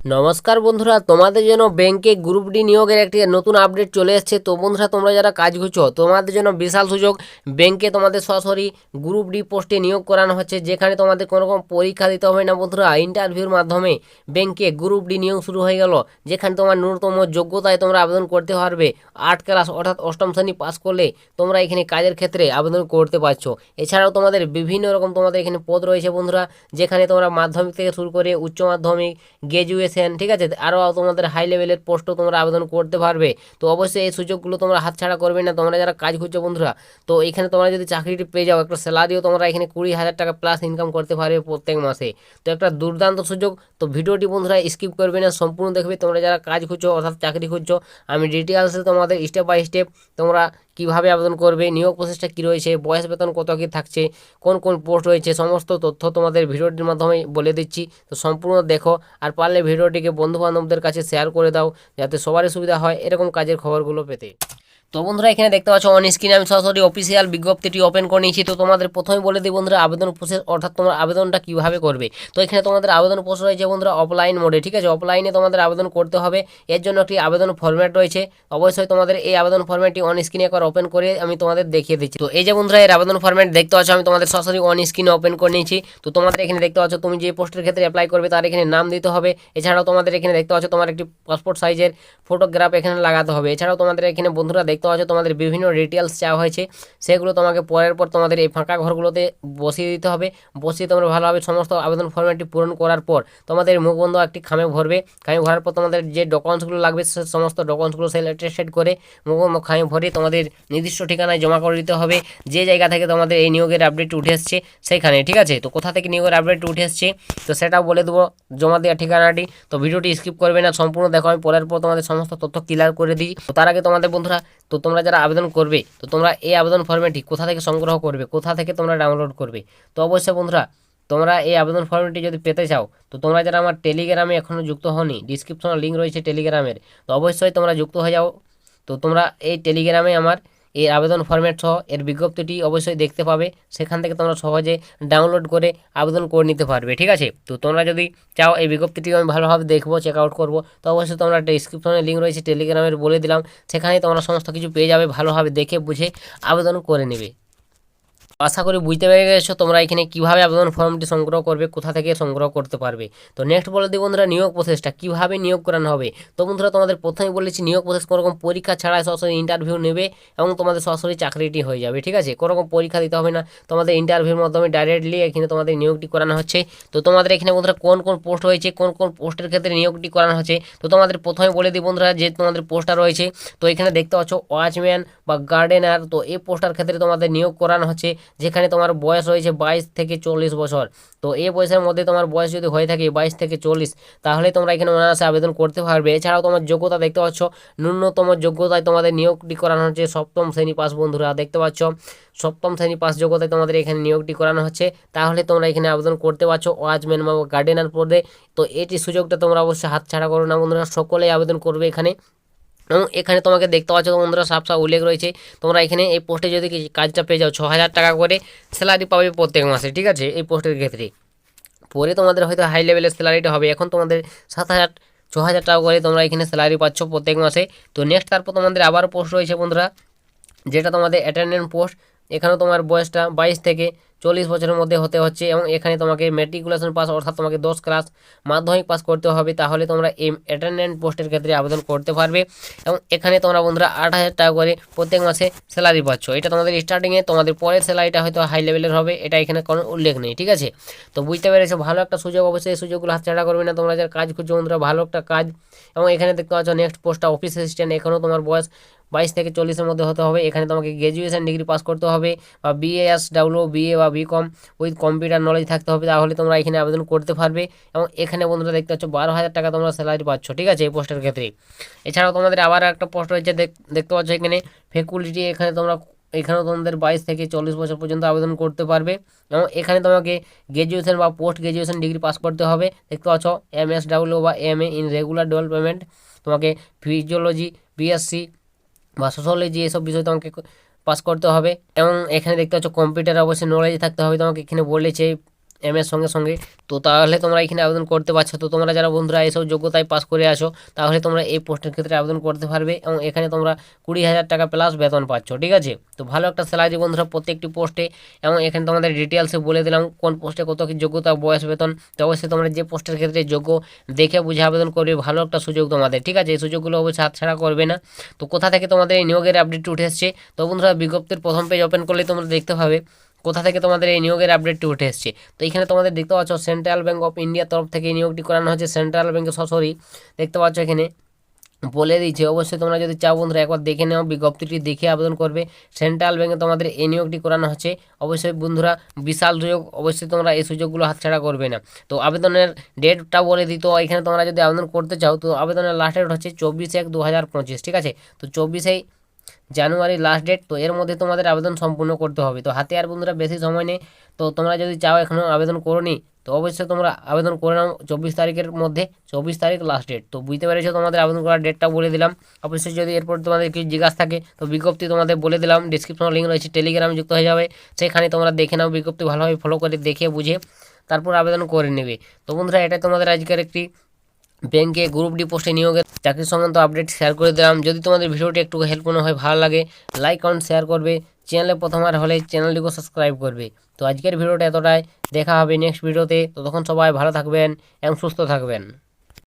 নমস্কার বন্ধুরা, তোমাদের জন্য ব্যাংকে গ্রুপ ডি নিয়োগের একটি নতুন আপডেট চলে এসেছে। তো বন্ধুরা, তোমরা যারা কাজ খুঁজছো তোমাদের জন্য বিশাল সুযোগ। ব্যাংকে তোমাদের সরাসরি গ্রুপ ডি পোস্টে নিয়োগ করানো হচ্ছে, যেখানে তোমাদের কোনো রকম পরীক্ষা দিতে হবে না বন্ধুরা। ইন্টারভিউর মাধ্যমে ব্যাংকে গ্রুপ ডি নিয়োগ শুরু হয়ে গেল, যেখানে তোমার ন্যূনতম যোগ্যতায় তোমরা আবেদন করতে পারবে। 8 ক্লাস অর্থাৎ অষ্টম শ্রেণী পাস করলে তোমরা এখানে কাজের ক্ষেত্রে আবেদন করতে পারছো। এছাড়াও তোমাদের বিভিন্ন রকম তোমাদের এখানে পদ রয়েছে বন্ধুরা, যেখানে তোমরা মাধ্যমিক থেকে শুরু করে উচ্চ মাধ্যমিক, গ্র্যাজুয়েশন, ঠিক আছে, আরও তোমাদের হাই লেভেলের পোস্টও তোমরা আবেদন করতে পারবে। তো অবশ্যই এই সুযোগগুলো তোমরা হাতছাড়া করবে না, তোমরা যারা কাজ খুঁজছো বন্ধুরা। তো এখানে তোমরা যদি চাকরিটি পেয়ে যাও, একটা স্যালারিও তোমরা এখানে 20,000 টাকা প্লাস ইনকাম করতে পারবে প্রত্যেক মাসে। তো একটা দুর্দান্ত সুযোগ। তো ভিডিওটি বন্ধুরা স্কিপ করবে না, সম্পূর্ণ দেখবে। তোমরা যারা কাজ খুঁজছো অর্থাৎ চাকরি খুঁজছো, আমি ডিটেলসে তোমাদের স্টেপ বাই স্টেপ তোমরা কীভাবে আবেদন করবে, নিয়োগ প্রসেসটা কী রয়েছে, বয়স বেতন কত কী থাকছে, কোন কোন পোস্ট রয়েছে, সমস্ত তথ্য তোমাদের ভিডিওটির মাধ্যমে বলে দিচ্ছি। তো সম্পূর্ণ দেখো, আর পারলে ভিডিওটিকে বন্ধুবান্ধবদের কাছে শেয়ার করে দাও, যাতে সবারই সুবিধা হয় এরকম কাজের খবরগুলো পেতে। তো বন্ধুরা, এখানে দেখতে পাচ্ছ অন স্ক্রিনে আমি সরাসরি অফিসিয়াল বিজ্ঞপ্তিটি ওপেন করে নিয়েছি। তো তোমাদের প্রথমে বলে দিই বন্ধুরা আবেদন প্রসেস, অর্থাৎ তোমরা আবেদনটা কীভাবে করবে। তো এখানে তোমাদের আবেদন প্রসেস রয়েছে বন্ধুরা অফলাইন মোডে, ঠিক আছে। অফলাইনে তোমাদের আবেদন করতে হবে, এর জন্য একটি আবেদন ফরম্যাট রয়েছে। অবশ্যই তোমাদের এই আবেদন ফরম্যাটটি অন স্ক্রিনে একবার ওপেন করে আমি তোমাদের দেখিয়ে দিচ্ছি। তো এই যে বন্ধুরা, এর আবেদন ফরম্যাট দেখতে পাচ্ছ আমি তোমাদের সরাসরি অন স্ক্রিনে ওপেন করে নিয়েছি। তো তোমাদের এখানে দেখতে পাচ্ছ তুমি যে পোস্টের ক্ষেত্রে অ্যাপ্লাই করবে তার এখানে নাম দিতে হবে। এছাড়াও তোমাদের এখানে দেখতে পাচ্ছ তোমার একটি পাসপোর্ট সাইজের ফটোগ্রাফ এখানে লাগাতে হবে। এছাড়াও তোমাদের এখানে বন্ধুরা দেখতে পাচ্ছ তোমাদের বিভিন্ন ডিটেলস চাওয়া হয়েছে, সেগুলো তোমাকে পরের পর তোমাদের এই ফাঁকা ঘরগুলোতে বসিয়ে দিতে হবে। বসিয়ে তোমরা ভালোভাবে সমস্ত আবেদন ফর্মেটটি পূরণ করার পর তোমাদের মুখবন্ধ একটি খামে ভরবে। খামে ভরার পর তোমাদের যে ডকুমেন্টসগুলো লাগবে সে সমস্ত ডকুমেন্টসগুলো সেট করে মুখবন্ধ খামে ভরে তোমাদের নির্দিষ্ট ঠিকানায় জমা করে দিতে হবে, যে জায়গা থেকে তোমাদের এই নিয়োগের আপডেট উঠে এসছে সেইখানে, ঠিক আছে। তো কোথা থেকে নিয়োগের আপডেট উঠে এসছে তো সেটাও বলে দেবো, জমা দেওয়ার ঠিকানাটি। তো ভিডিওটি স্কিপ করবে না, সম্পূর্ণ দেখো, আমি পরের পর তোমাদের সমস্ত তথ্য ক্লিয়ার করে দিই। তো তার আগে তোমাদের বন্ধুরা, তো তোমরা যারা আবেদন করবে তো তোমরা এই আবেদন ফর্মটি কোথা থেকে সংগ্রহ করবে, কোথা থেকে তোমরা ডাউনলোড করবে। তো অবশ্যই বন্ধুরা, তোমরা এই আবেদন ফর্মটি যদি পেতে চাও তো তোমরা যারা আমার টেলিগ্রামে এখনও যুক্ত হওনি, ডিসক্রিপশনে লিঙ্ক রয়েছে টেলিগ্রামের, তো অবশ্যই তোমরা যুক্ত হয়ে যাও। তো তোমরা এই টেলিগ্রামে আমার এই আবেদন ফর্ম্যাট সহ এর বিজ্ঞপ্তিটি অবশ্যই দেখতে পাবে, সেখান থেকে তোমরা সহজে ডাউনলোড করে আবেদন করে নিতে পারবে, ঠিক আছে। তো তোমরা যদি চাও এই বিজ্ঞপ্তিটি আমি ভালোভাবে দেখবো, চেক আউট করবো, তো অবশ্যই তোমরা ডিসক্রিপশনে লিঙ্ক রয়েছে টেলিগ্রামের বলে দিলাম, সেখানে তোমরা সমস্ত কিছু পেয়ে যাবে, ভালোভাবে দেখে বুঝে আবেদন করে নেবে। আশা করি বুঝতে পেরে গেছো তোমরা এখানে কীভাবে আবেদন ফর্মটি সংগ্রহ করবে, কোথা থেকে সংগ্রহ করতে পারবে। তো নেক্সট বলে দিই বন্ধুরা নিয়োগ প্রসেসটা কীভাবে নিয়োগ করানো হবে। তো বন্ধুরা, তোমাদের প্রথমেই বলেছি নিয়োগ প্রসেস কোনো রকম পরীক্ষা ছাড়াই সরাসরি ইন্টারভিউ নেবে এবং তোমাদের সরাসরি চাকরিটি হয়ে যাবে, ঠিক আছে। কোনো রকম পরীক্ষা দিতে হবে না, তোমাদের ইন্টারভিউর মাধ্যমে ডাইরেক্টলি এখানে তোমাদের নিয়োগটি করানো হচ্ছে। তো তোমাদের এখানে বন্ধুরা কোন কোন পোস্ট হয়েছে, কোন কোন পোস্টের ক্ষেত্রে নিয়োগটি করানো হচ্ছে, তো তোমাদের প্রথমে বলে দিই বন্ধুরা যে তোমাদের পোস্টটা রয়েছে। তো এখানে দেখতে পাচ্ছ ওয়াচম্যান বা গার্ডেনার, তো এই পোস্টার ক্ষেত্রে তোমাদের নিয়োগ করানো হচ্ছে, যেখানে তোমার বয়স রয়েছে 22 থেকে 40 বছর। তো এই বয়সের মধ্যে তোমার বয়স যদি হয়ে থাকে 22 থেকে 40, তাহলে তোমরা এখানে অনায়াসে আবেদন করতে পারবে। এছাড়াও তোমার যোগ্যতা দেখতে পাচ্ছ, ন্যূনতম যোগ্যতায় তোমাদের নিয়োগটি করানো হচ্ছে সপ্তম শ্রেণী পাস। বন্ধুরা দেখতে পাচ্ছ সপ্তম শ্রেণী পাস যোগ্যতায় তোমাদের এখানে নিয়োগটি করানো হচ্ছে, তাহলে তোমরা এখানে আবেদন করতে পারছো ওয়াচম্যান বা গার্ডেনার পদে। তো এটি সুযোগটা তোমরা অবশ্যই হাতছাড়া করো না বন্ধুরা, সকলেই আবেদন করবে এখানে। এবং এখানে তোমাকে দেখতে পাচ্ছ বন্ধুরা সাফ সাফ উল্লেখ রয়েছে, তোমরা এখানে এই পোস্টে যদি কাজটা পেয়ে যাও 6,000 টাকা করে স্যালারি পাবে প্রত্যেক মাসে, ঠিক আছে। এই পোস্টের ক্ষেত্রে পরে তোমাদের হয়তো হাই লেভেলের স্যালারিটা হবে, এখন তোমাদের 7,000 6,000 টাকা করে তোমরা এখানে স্যালারি পাচ্ছ প্রত্যেক মাসে। তো নেক্সট তারপর তোমাদের আবার পোস্ট রয়েছে বন্ধুরা, যেটা তোমাদের অ্যাটেন্ডেন্ট পোস্ট। এখানেও তোমার বয়সটা 22 থেকে 40 বছরের মধ্যে হতে হচ্ছে, এবং এখানে তোমাকে ম্যাট্রিকুলেশন পাস অর্থাৎ তোমাকে 10 ক্লাস মাধ্যমিক পাস করতে হবে, তাহলে তোমরা এই অ্যাটেন্ডেন্ট পোস্টের ক্ষেত্রে আবেদন করতে পারবে। এবং এখানে তোমরা বন্ধুরা 8,000 টাকা করে প্রত্যেক মাসে স্যালারি পাচ্ছ। এটা তোমাদের স্টার্টিংয়ে, তোমাদের পরের স্যালারিটা হয়তো হাই লেভেলের হবে, এটা এখানে কোনো উল্লেখ নেই, ঠিক আছে। তো বুঝতে পেরেছো, ভালো একটা সুযোগ, অবশ্যই এই সুযোগগুলো হাতছাড়া করবে না। তোমরা যারা কাজ খুঁজছো বন্ধুরা, ভালো একটা কাজ। এবং এখানে দেখতে পাচ্ছ নেক্সট পোস্টটা অফিস অ্যাসিস্ট্যান্ট, এখানেও তোমার বয়স 22 থেকে 40-এর মধ্যে হতে হবে। এখানে তোমাকে গ্র্যাজুয়েশন ডিগ্রি পাস করতে হবে, বা BASW BA বা BCom উইথ কম্পিউটার নলেজ থাকতে হবে, তাহলে তোমরা এখানে আবেদন করতে পারবে। এবং এখানে বন্ধুরা দেখতে পাচ্ছ 12,000 টাকা তোমরা স্যালারি পাচ্ছ, ঠিক আছে, এই পোস্টের ক্ষেত্রে। এছাড়াও তোমাদের আবার একটা পোস্ট রয়েছে, দেখতে পাচ্ছ এখানে ফ্যাকুল্টি, এখানেও তোমাদের 22 থেকে 40 বছর পর্যন্ত আবেদন করতে পারবে। এবং এখানে তোমাকে গ্র্যাজুয়েশন বা পোস্ট গ্র্যাজুয়েশন ডিগ্রি পাস করতে হবে, দেখতে পাচ্ছ MSW বা MA ইন রেগুলার ডেভেলপমেন্ট, তোমাকে ফিজিওলজি BSc বা সোশ্যোলজি এসব বিষয় তোমাকে পাস করতে হবে। এবং এখানে দেখতে পাচ্ছ কম্পিউটার অবশ্যই নলেজ থাকতে হবে, তোমাকে এখানে বলেছে এর সঙ্গে সঙ্গে। তো তাহলে তোমরা এখানে আবেদন করতে পারছো। তো তোমরা যারা বন্ধুরা এইসব যোগ্যতায় পাস করে আসো তাহলে তোমরা এই পোস্টের ক্ষেত্রে আবেদন করতে পারবে এবং এখানে তোমরা 20,000 টাকা প্লাস বেতন পাচ্ছ, ঠিক আছে। তো ভালো একটা স্যালারি বন্ধুরা প্রত্যেকটি পোস্টে, এবং এখানে তোমাদের ডিটেলসে বলে দিলাম কোন পোস্টে কত কি যোগ্যতা, বয়স, বেতন। তো অবশ্যই তোমরা যে পোস্টের ক্ষেত্রে যোগ্য দেখে বুঝে আবেদন করবে, ভালো একটা সুযোগ তোমাদের, ঠিক আছে। এই সুযোগগুলো অবশ্যই হাতছাড়া করবে না। তো কোথা থেকে তোমাদের এই নিয়োগের আপডেট উঠে এসছে, তো বন্ধুরা বিজ্ঞপ্তির প্রথম পেজ ওপেন করলে তোমরা দেখতে পাবে কোথা থেকে তোমাদের এই নিয়োগের আপডেটটি উঠে এসছে। তো এখানে তোমাদের দেখতে পাচ্ছ সেন্ট্রাল ব্যাঙ্ক অফ ইন্ডিয়ার তরফ থেকে এই নিয়োগটি করানো হচ্ছে। সেন্ট্রাল ব্যাঙ্কে সরাসরি দেখতে পাচ্ছ এখানে বলে দিচ্ছে। অবশ্যই তোমরা যদি চাও বন্ধুরা একবার দেখে নাও, বিজ্ঞপ্তিটি দেখে আবেদন করবে। সেন্ট্রাল ব্যাঙ্কে তোমাদের এই নিয়োগটি করানো হচ্ছে। অবশ্যই বন্ধুরা বিশাল সুযোগ, অবশ্যই তোমরা এই সুযোগগুলো হাতছাড়া করবে না। তো আবেদনের ডেটটা বলে দিই। তো এখানে তোমরা যদি আবেদন করতে চাও তো আবেদনের লাস্ট ডেট হচ্ছে 24/1/2025, ঠিক আছে। তো 24 জানুয়ারি লাস্ট ডেট। তো এর মধ্যে তোমাদের আবেদন সম্পূর্ণ করতে হবে। তো হাতে আর বন্ধুরা বেশি সময় নেই। তো তোমরা যদি চাও এখনও আবেদন করোনি তো অবশ্যই তোমরা আবেদন করে নাও 24 তারিখের মধ্যে। 24 তারিখ লাস্ট ডেট। তো বুঝতে পেরেছো, তোমাদের আবেদন করার ডেটটা বলে দিলাম। অবশ্যই যদি এরপর তোমাদের কিছু জিজ্ঞাসা থাকে তো বিজ্ঞপ্তি তোমাদের বলে দিলাম, ডিসক্রিপশনে লিঙ্ক রয়েছে, টেলিগ্রামে যুক্ত হয়ে যাবে, সেখানে তোমরা দেখে নাও বিজ্ঞপ্তি, ভালোভাবে ফলো করে দেখে বুঝে তারপর আবেদন করে নেবে। তো বন্ধুরা এটাই তোমাদের আজকের একটি ব্যাংকে গ্রুপ ডি পোস্টে নিয়োগের চাকরি সংক্রান্ত আপডেট শেয়ার করে দিলাম। যদি তোমাদের ভিডিওটি একটু হেল্প মনে হয়, ভালো লাগে, লাইক কমেন্ট শেয়ার করবে, চ্যানেলে প্রথমবার হলে চ্যানেলটিকে সাবস্ক্রাইব করবে। তো আজকের ভিডিওটা এতটাই, দেখা হবে নেক্সট ভিডিওতে। ততক্ষণ সবাই ভালো থাকবেন এবং সুস্থ থাকবেন।